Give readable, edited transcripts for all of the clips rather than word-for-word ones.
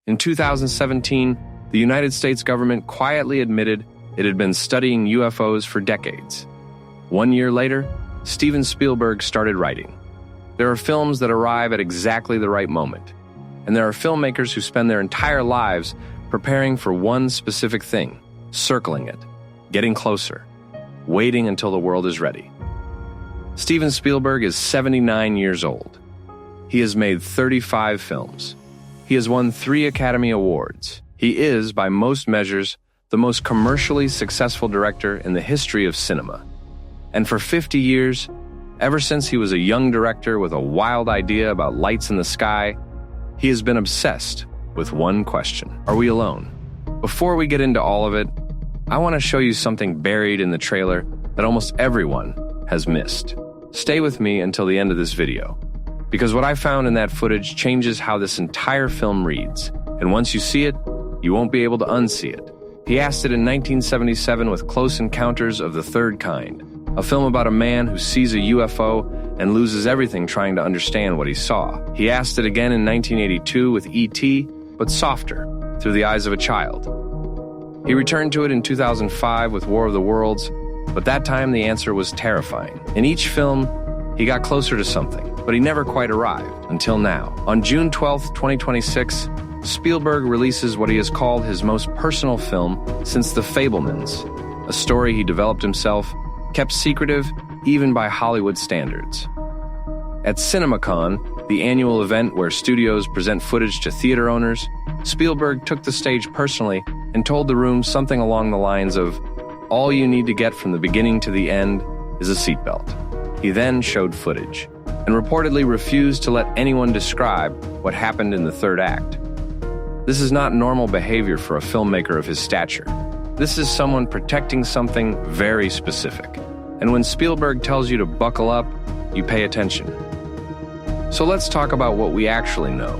In 2017, the United States government quietly admitted it had been studying UFOs for decades. 1 year later, Steven Spielberg started writing. There are films that arrive at exactly the right moment, and there are filmmakers who spend their entire lives preparing for one specific thing, circling it, getting closer, waiting until the world is ready. Steven Spielberg is 79 years old. He has made 35 films. He has won 3 Academy Awards. He is, by most measures, the most commercially successful director in the history of cinema. And for 50 years, ever since he was a young director with a wild idea about lights in the sky, he has been obsessed with one question: are we alone? Before we get into all of it, I want to show you something buried in the trailer that almost everyone has missed. Stay with me until the end of this video, because what I found in that footage changes how this entire film reads, and once you see it, you won't be able to unsee it. He asked it in 1977 with Close Encounters of the Third Kind, a film about a man who sees a UFO and loses everything trying to understand what he saw. He asked it again in 1982 with E.T., but softer, through the eyes of a child. He returned to it in 2005 with War of the Worlds, but that time the answer was terrifying. In each film, he got closer to something, but he never quite arrived, until now. On June 12, 2026, Spielberg releases what he has called his most personal film since The Fabelmans, a story he developed himself, kept secretive even by Hollywood standards. At CinemaCon, the annual event where studios present footage to theater owners, Spielberg took the stage personally and told the room something along the lines of, "All you need to get from the beginning to the end is a seatbelt." He then showed footage, and reportedly refused to let anyone describe what happened in the third act. This is not normal behavior for a filmmaker of his stature. This is someone protecting something very specific. And when Spielberg tells you to buckle up, you pay attention. So let's talk about what we actually know,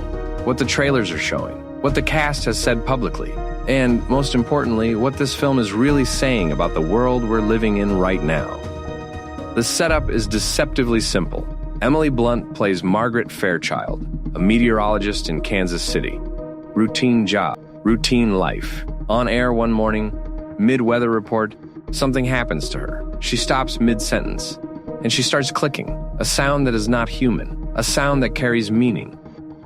what the trailers are showing, what the cast has said publicly, and, most importantly, what this film is really saying about the world we're living in right now. The setup is deceptively simple. Emily Blunt plays Margaret Fairchild, a meteorologist in Kansas City. Routine job, routine life. On air one morning, mid-weather report, something happens to her. She stops mid-sentence, and she starts clicking, a sound that is not human, a sound that carries meaning,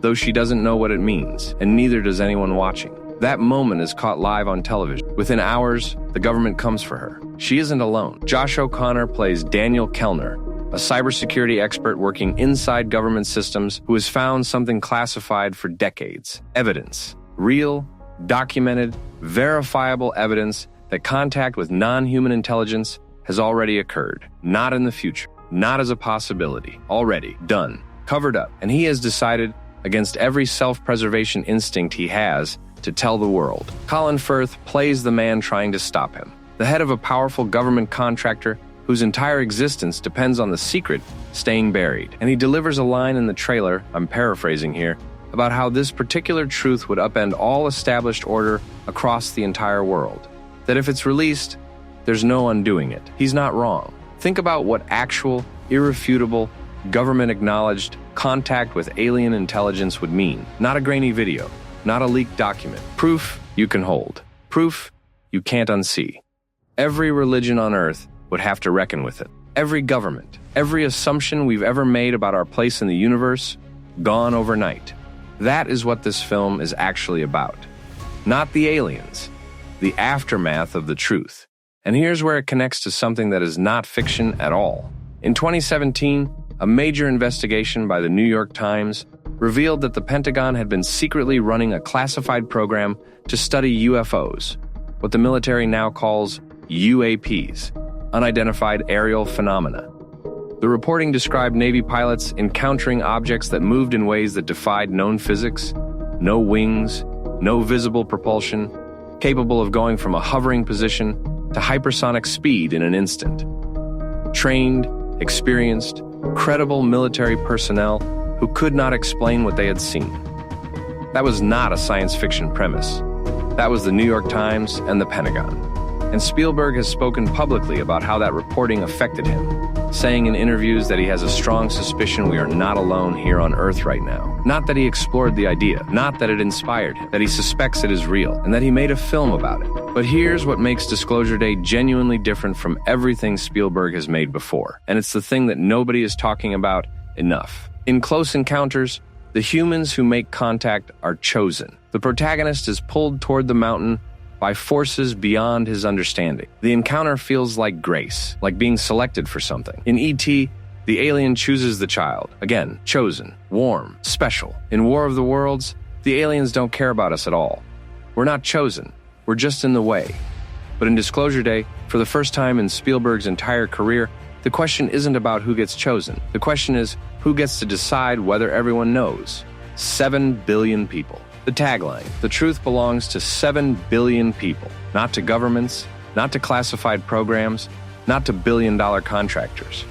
though she doesn't know what it means, and neither does anyone watching. That moment is caught live on television. Within hours, the government comes for her. She isn't alone. Josh O'Connor plays Daniel Kellner, a cybersecurity expert working inside government systems who has found something classified for decades. Evidence. Real, documented, verifiable evidence that contact with non-human intelligence has already occurred. Not in the future. Not as a possibility. Already. Done. Covered up. And he has decided, against every self-preservation instinct he has, to tell the world. Colin Firth plays the man trying to stop him. The head of a powerful government contractor whose entire existence depends on the secret staying buried. And he delivers a line in the trailer, I'm paraphrasing here, about how this particular truth would upend all established order across the entire world. That if it's released, there's no undoing it. He's not wrong. Think about what actual, irrefutable, government-acknowledged contact with alien intelligence would mean. Not a grainy video, not a leaked document. Proof you can hold. Proof you can't unsee. Every religion on Earth would have to reckon with it. Every government, every assumption we've ever made about our place in the universe, gone overnight. That is what this film is actually about. Not the aliens, the aftermath of the truth. And here's where it connects to something that is not fiction at all. In 2017, a major investigation by the New York Times revealed that the Pentagon had been secretly running a classified program to study UFOs, what the military now calls UAPs, unidentified aerial phenomena. The reporting described Navy pilots encountering objects that moved in ways that defied known physics, no wings, no visible propulsion, capable of going from a hovering position to hypersonic speed in an instant. Trained, experienced, credible military personnel who could not explain what they had seen. That was not a science fiction premise. That was the New York Times and the Pentagon. And Spielberg has spoken publicly about how that reporting affected him. saying in interviews that he has a strong suspicion we are not alone here on Earth right now. Not that he explored the idea, not that it inspired him, that he suspects it is real, and that he made a film about it. But here's what makes Disclosure Day genuinely different from everything Spielberg has made before, and it's the thing that nobody is talking about enough. In Close Encounters, the humans who make contact are chosen. The protagonist is pulled toward the mountain by forces beyond his understanding. The encounter feels like grace, like being selected for something. In E.T., the alien chooses the child. Again, chosen, warm, special. In War of the Worlds, the aliens don't care about us at all. We're not chosen. We're just in the way. But in Disclosure Day, for the first time in Spielberg's entire career, the question isn't about who gets chosen. The question is, who gets to decide whether everyone knows? 7 billion people. The tagline, the truth belongs to 7 billion people, not to governments, not to classified programs, not to billion-dollar contractors.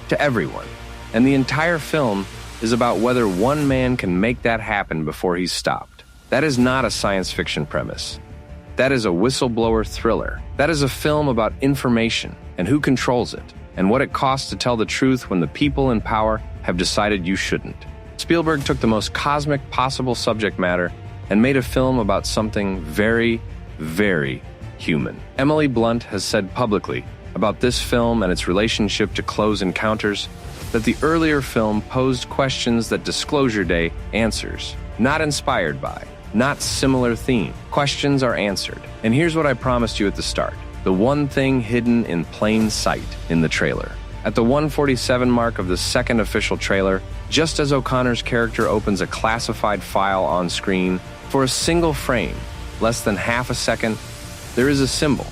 To everyone. And the entire film is about whether one man can make that happen before he's stopped. That is not a science fiction premise. That is a whistleblower thriller. That is a film about information and who controls it, and what it costs to tell the truth when the people in power have decided you shouldn't. Spielberg took the most cosmic possible subject matter and made a film about something very, very human. Emily Blunt has said publicly about this film and its relationship to Close Encounters that the earlier film posed questions that Disclosure Day answers, not inspired by, not similar theme. Questions are answered. And here's what I promised you at the start. The one thing hidden in plain sight in the trailer. At the 147 mark of the second official trailer, just as O'Connor's character opens a classified file on screen, for a single frame, less than half a second, there is a symbol.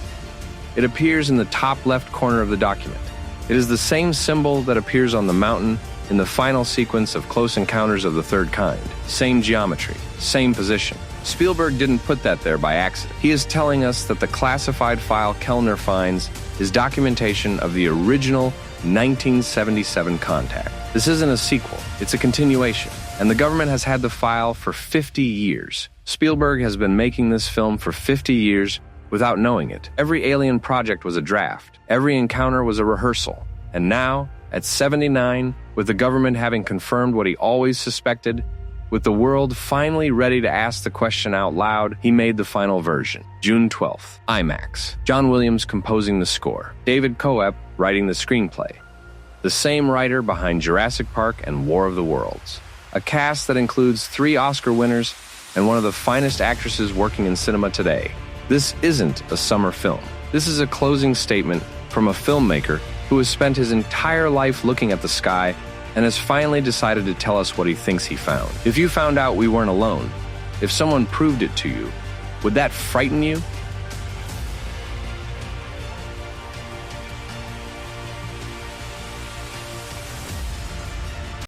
It appears in the top left corner of the document. It is the same symbol that appears on the mountain in the final sequence of Close Encounters of the Third Kind. Same geometry, same position. Spielberg didn't put that there by accident. He is telling us that the classified file Kellner finds is documentation of the original 1977 contact. This isn't a sequel, it's a continuation. And the government has had the file for 50 years. Spielberg has been making this film for 50 years without knowing it. Every alien project was a draft. Every encounter was a rehearsal. And now, at 79, with the government having confirmed what he always suspected, with the world finally ready to ask the question out loud, he made the final version. June 12th, IMAX. John Williams composing the score. David Coep writing the screenplay. The same writer behind Jurassic Park and War of the Worlds. A cast that includes 3 Oscar winners and one of the finest actresses working in cinema today. This isn't a summer film. This is a closing statement from a filmmaker who has spent his entire life looking at the sky and has finally decided to tell us what he thinks he found. If you found out we weren't alone, if someone proved it to you, would that frighten you?